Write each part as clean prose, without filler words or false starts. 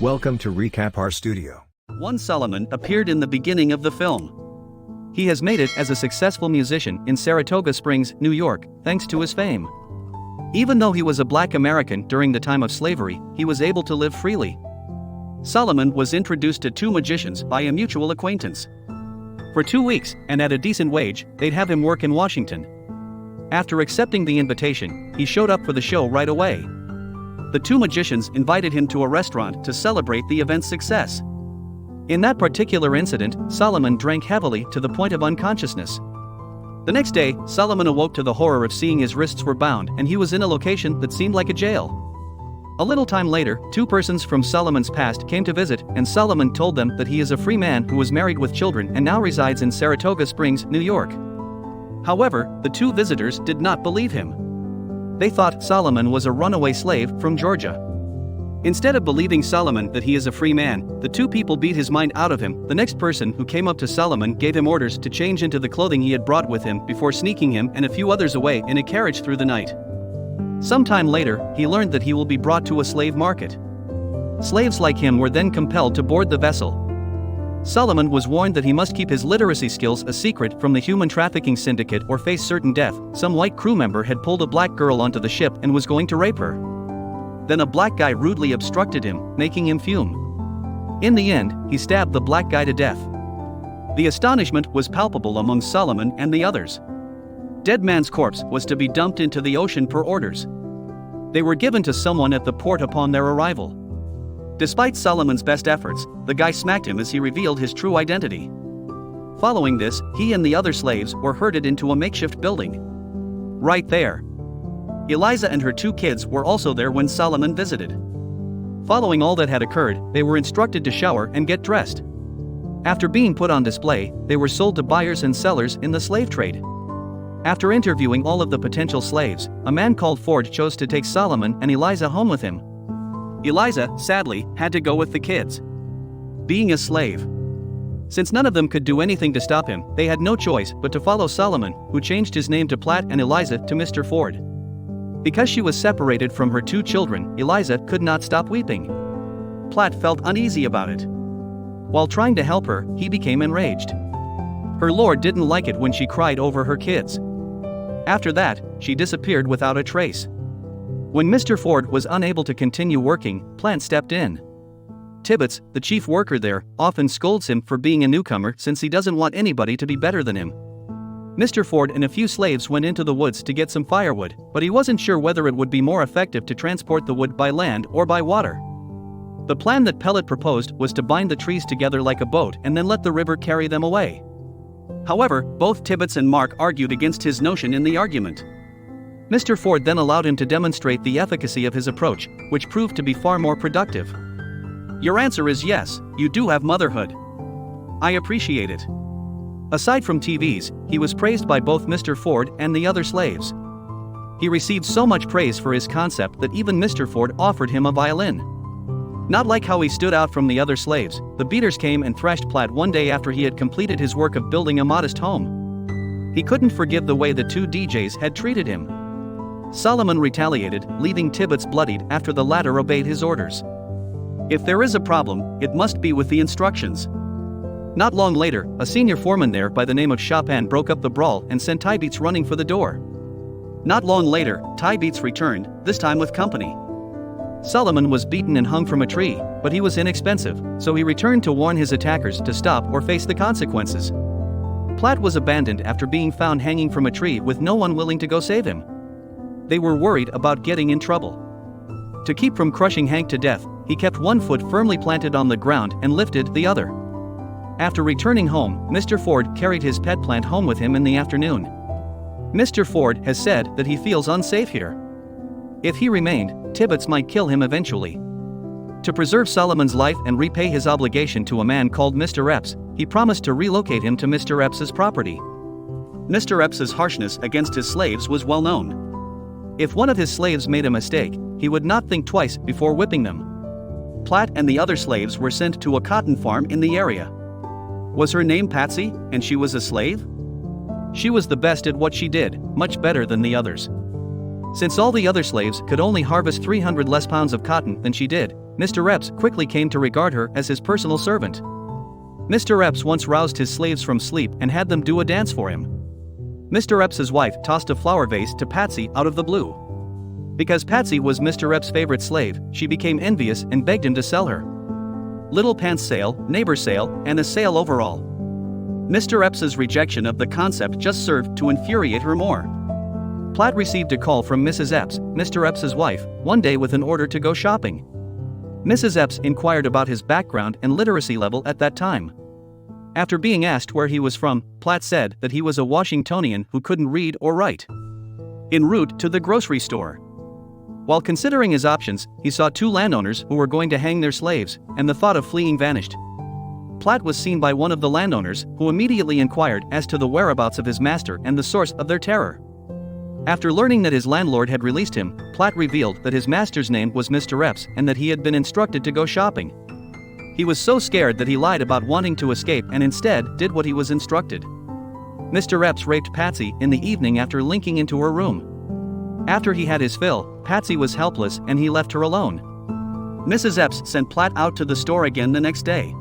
Welcome to Recap Our Studio. One Solomon appeared in the beginning of the film. He has made it as a successful musician in Saratoga Springs, New York, thanks to his fame. Even though he was a black American during the time of slavery, he was able to live freely. Solomon was introduced to two magicians by a mutual acquaintance. For 2 weeks, and at a decent wage, they'd have him work in Washington. After accepting the invitation, he showed up for the show right away. The two magicians invited him to a restaurant to celebrate the event's success. In that particular incident, Solomon drank heavily to the point of unconsciousness. The next day, Solomon awoke to the horror of seeing his wrists were bound and he was in a location that seemed like a jail. A little time later, two persons from Solomon's past came to visit, and Solomon told them that he is a free man who was married with children and now resides in Saratoga Springs, New York. However, the two visitors did not believe him. They thought Solomon was a runaway slave from Georgia. Instead of believing Solomon that he is a free man, the two people beat his mind out of him. The next person who came up to Solomon gave him orders to change into the clothing he had brought with him before sneaking him and a few others away in a carriage through the night. Sometime later, he learned that he will be brought to a slave market. Slaves like him were then compelled to board the vessel. Solomon was warned that he must keep his literacy skills a secret from the human trafficking syndicate or face certain death. Some white crew member had pulled a black girl onto the ship and was going to rape her. Then a black guy rudely obstructed him, making him fume. In the end, he stabbed the black guy to death. The astonishment was palpable among Solomon and the others. Dead man's corpse was to be dumped into the ocean per orders. They were given to someone at the port upon their arrival. Despite Solomon's best efforts, the guy smacked him as he revealed his true identity. Following this, he and the other slaves were herded into a makeshift building. Right there. Eliza and her two kids were also there when Solomon visited. Following all that had occurred, they were instructed to shower and get dressed. After being put on display, they were sold to buyers and sellers in the slave trade. After interviewing all of the potential slaves, a man called Ford chose to take Solomon and Eliza home with him. Eliza, sadly, had to go with the kids. Being a slave. Since none of them could do anything to stop him, they had no choice but to follow Solomon, who changed his name to Platt and Eliza to Mr. Ford. Because she was separated from her two children, Eliza could not stop weeping. Platt felt uneasy about it. While trying to help her, he became enraged. Her lord didn't like it when she cried over her kids. After that, she disappeared without a trace. When Mr. Ford was unable to continue working, Platt stepped in. Tibbets, the chief worker there, often scolds him for being a newcomer since he doesn't want anybody to be better than him. Mr. Ford and a few slaves went into the woods to get some firewood, but he wasn't sure whether it would be more effective to transport the wood by land or by water. The plan that Pellet proposed was to bind the trees together like a boat and then let the river carry them away. However, both Tibbets and Mark argued against his notion in the argument. Mr. Ford then allowed him to demonstrate the efficacy of his approach, which proved to be far more productive. Your answer is yes, you do have motherhood. I appreciate it. Aside from TVs, he was praised by both Mr. Ford and the other slaves. He received so much praise for his concept that even Mr. Ford offered him a violin. Not like how he stood out from the other slaves, the beaters came and thrashed Platt one day after he had completed his work of building a modest home. He couldn't forgive the way the two DJs had treated him. Solomon retaliated, leaving Tibbets bloodied after the latter obeyed his orders. If there is a problem, it must be with the instructions. Not long later, a senior foreman there by the name of Chopin broke up the brawl and sent Tybeats running for the door. Not long later, Tybeats returned, this time with company. Solomon was beaten and hung from a tree, but he was inexpensive, so he returned to warn his attackers to stop or face the consequences. Platt was abandoned after being found hanging from a tree with no one willing to go save him. They were worried about getting in trouble. To keep from crushing Hank to death, he kept one foot firmly planted on the ground and lifted the other. After returning home, Mr. Ford carried his pet plant home with him in the afternoon. Mr. Ford has said that he feels unsafe here. If he remained, Tibbets might kill him eventually. To preserve Solomon's life and repay his obligation to a man called Mr. Epps, he promised to relocate him to Mr. Epps's property. Mr. Epps's harshness against his slaves was well known. If one of his slaves made a mistake, he would not think twice before whipping them. Platt and the other slaves were sent to a cotton farm in the area. Was her name Patsy, and she was a slave? She was the best at what she did, much better than the others. Since all the other slaves could only harvest 300 less pounds of cotton than she did, Mr. Epps quickly came to regard her as his personal servant. Mr. Epps once roused his slaves from sleep and had them do a dance for him. Mr. Epps's wife tossed a flower vase to Patsy out of the blue. Because Patsy was Mr. Epps' favorite slave, she became envious and begged him to sell her. Little pants sale, neighbor sale, and a sale overall. Mr. Epps's rejection of the concept just served to infuriate her more. Platt received a call from Mrs. Epps, Mr. Epps's wife, one day with an order to go shopping. Mrs. Epps inquired about his background and literacy level at that time. After being asked where he was from, Platt said that he was a Washingtonian who couldn't read or write. En route to the grocery store. While considering his options, he saw two landowners who were going to hang their slaves, and the thought of fleeing vanished. Platt was seen by one of the landowners, who immediately inquired as to the whereabouts of his master and the source of their terror. After learning that his landlord had released him, Platt revealed that his master's name was Mr. Epps and that he had been instructed to go shopping. He was so scared that he lied about wanting to escape and instead did what he was instructed. Mr. Epps raped Patsy in the evening after linking into her room. After he had his fill, Patsy was helpless and he left her alone. Mrs. Epps sent Platt out to the store again the next day.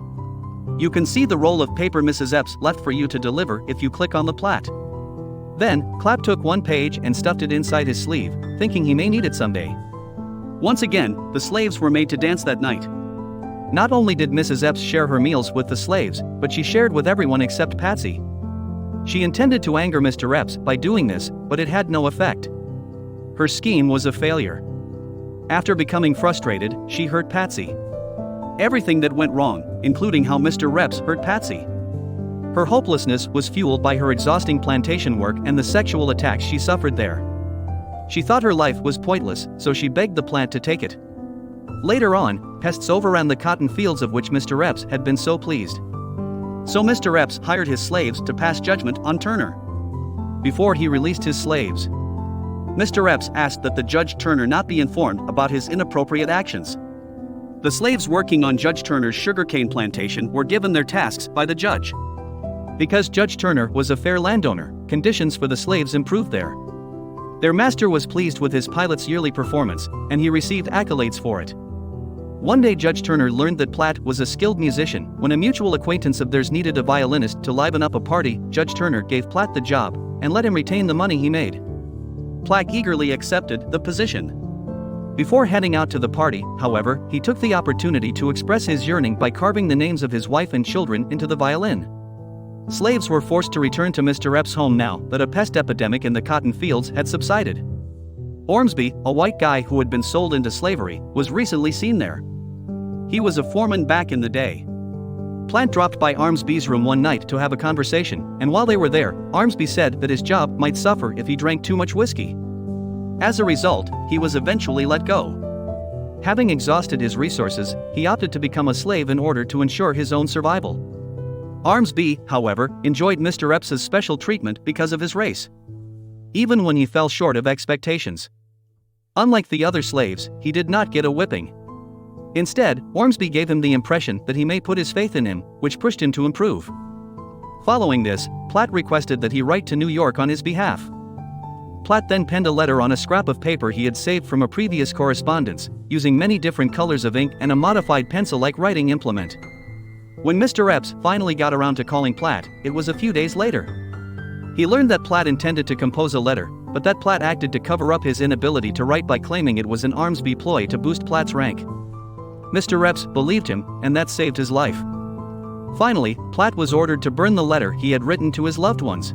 You can see the roll of paper Mrs. Epps left for you to deliver if you click on the Platt. Then, Platt took one page and stuffed it inside his sleeve, thinking he may need it someday. Once again, the slaves were made to dance that night. Not only did Mrs. Epps share her meals with the slaves, but she shared with everyone except Patsy. She intended to anger Mr. Epps by doing this, but it had no effect. Her scheme was a failure. After becoming frustrated, she hurt Patsy. Everything that went wrong, including how Mr. Epps hurt Patsy. Her hopelessness was fueled by her exhausting plantation work and the sexual attacks she suffered there. She thought her life was pointless, so she begged the plant to take it. Later on, pests overran the cotton fields of which Mr. Epps had been so pleased. So Mr. Epps hired his slaves to pass judgment on Turner. Before he released his slaves, Mr. Epps asked that the Judge Turner not be informed about his inappropriate actions. The slaves working on Judge Turner's sugarcane plantation were given their tasks by the judge. Because Judge Turner was a fair landowner, conditions for the slaves improved there. Their master was pleased with his pilot's yearly performance, and he received accolades for it. One day Judge Turner learned that Platt was a skilled musician. When a mutual acquaintance of theirs needed a violinist to liven up a party, Judge Turner gave Platt the job, and let him retain the money he made. Platt eagerly accepted the position. Before heading out to the party, however, he took the opportunity to express his yearning by carving the names of his wife and children into the violin. Slaves were forced to return to Mr. Epps' home now that a pest epidemic in the cotton fields had subsided. Ormsby, a white guy who had been sold into slavery, was recently seen there. He was a foreman back in the day. Platt dropped by Ormsby's room one night to have a conversation, and while they were there, Ormsby said that his job might suffer if he drank too much whiskey. As a result, he was eventually let go. Having exhausted his resources, he opted to become a slave in order to ensure his own survival. Ormsby, however, enjoyed Mr. Epps's special treatment because of his race. Even when he fell short of expectations. Unlike the other slaves, he did not get a whipping. Instead, Ormsby gave him the impression that he may put his faith in him, which pushed him to improve. Following this, Platt requested that he write to New York on his behalf. Platt then penned a letter on a scrap of paper he had saved from a previous correspondence, using many different colors of ink and a modified pencil-like writing implement. When Mr. Epps finally got around to calling Platt, it was a few days later. He learned that Platt intended to compose a letter, but that Platt acted to cover up his inability to write by claiming it was an Ormsby ploy to boost Platt's rank. Mr. Epps believed him, and that saved his life. Finally, Platt was ordered to burn the letter he had written to his loved ones.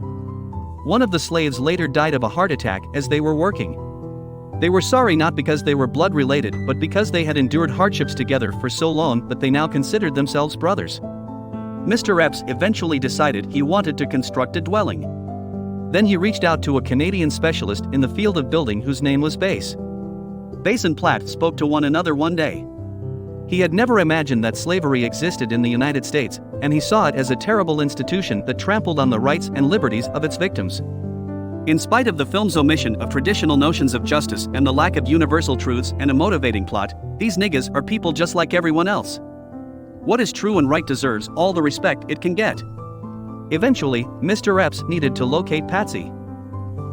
One of the slaves later died of a heart attack as they were working. They were sorry not because they were blood-related but because they had endured hardships together for so long that they now considered themselves brothers. Mr. Epps eventually decided he wanted to construct a dwelling. Then he reached out to a Canadian specialist in the field of building whose name was Bass. Bass and Platt spoke to one another one day. He had never imagined that slavery existed in the United States, and he saw it as a terrible institution that trampled on the rights and liberties of its victims. In spite of the film's omission of traditional notions of justice and the lack of universal truths and a motivating plot, these niggas are people just like everyone else. What is true and right deserves all the respect it can get. Eventually, Mr. Epps needed to locate Patsy.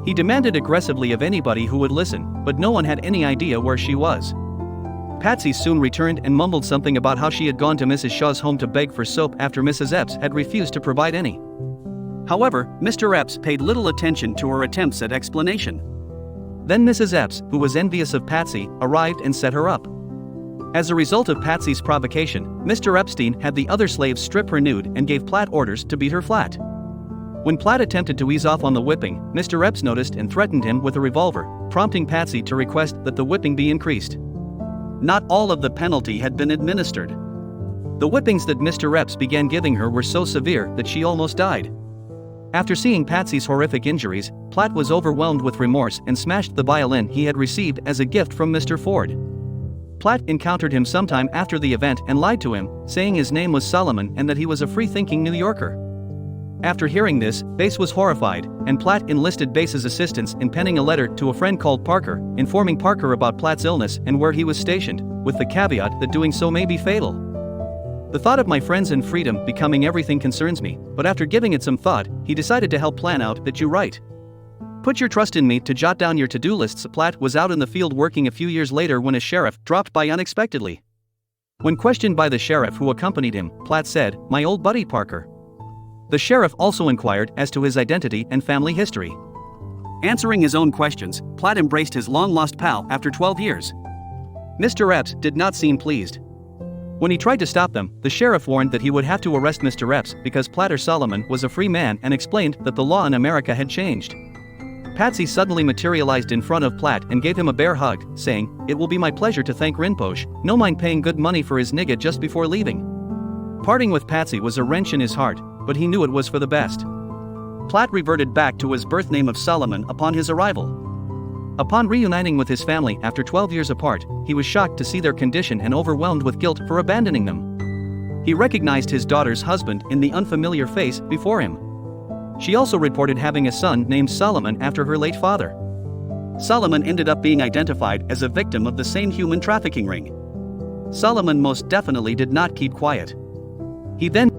He demanded aggressively of anybody who would listen, but no one had any idea where she was. Patsy soon returned and mumbled something about how she had gone to Mrs. Shaw's home to beg for soap after Mrs. Epps had refused to provide any. However, Mr. Epps paid little attention to her attempts at explanation. Then Mrs. Epps, who was envious of Patsy, arrived and set her up. As a result of Patsy's provocation, Mr. Epstein had the other slaves strip her nude and gave Platt orders to beat her flat. When Platt attempted to ease off on the whipping, Mr. Epps noticed and threatened him with a revolver, prompting Patsy to request that the whipping be increased. Not all of the penalty had been administered. The whippings that Mr. Epps began giving her were so severe that she almost died. After seeing Patsy's horrific injuries, Platt was overwhelmed with remorse and smashed the violin he had received as a gift from Mr. Ford. Platt encountered him sometime after the event and lied to him, saying his name was Solomon and that he was a free-thinking New Yorker. After hearing this, Bass was horrified, and Platt enlisted Bass's assistance in penning a letter to a friend called Parker, informing Parker about Platt's illness and where he was stationed, with the caveat that doing so may be fatal. The thought of my friends and freedom becoming everything concerns me, but after giving it some thought, he decided to help plan out that you write. Put your trust in me to jot down your to-do lists. Platt was out in the field working a few years later when a sheriff dropped by unexpectedly. When questioned by the sheriff who accompanied him, Platt said, "My old buddy Parker." The sheriff also inquired as to his identity and family history. Answering his own questions, Platt embraced his long-lost pal after 12 years. Mr. Epps did not seem pleased. When he tried to stop them, the sheriff warned that he would have to arrest Mr. Epps because Platt or Solomon was a free man and explained that the law in America had changed. Patsy suddenly materialized in front of Platt and gave him a bear hug, saying, "It will be my pleasure to thank Rinpoche, no mind paying good money for his nigga just before leaving." Parting with Patsy was a wrench in his heart, but he knew it was for the best. Platt reverted back to his birth name of Solomon upon his arrival. Upon reuniting with his family after 12 years apart, he was shocked to see their condition and overwhelmed with guilt for abandoning them. He recognized his daughter's husband in the unfamiliar face before him. She also reported having a son named Solomon after her late father. Solomon ended up being identified as a victim of the same human trafficking ring. Solomon most definitely did not keep quiet. He then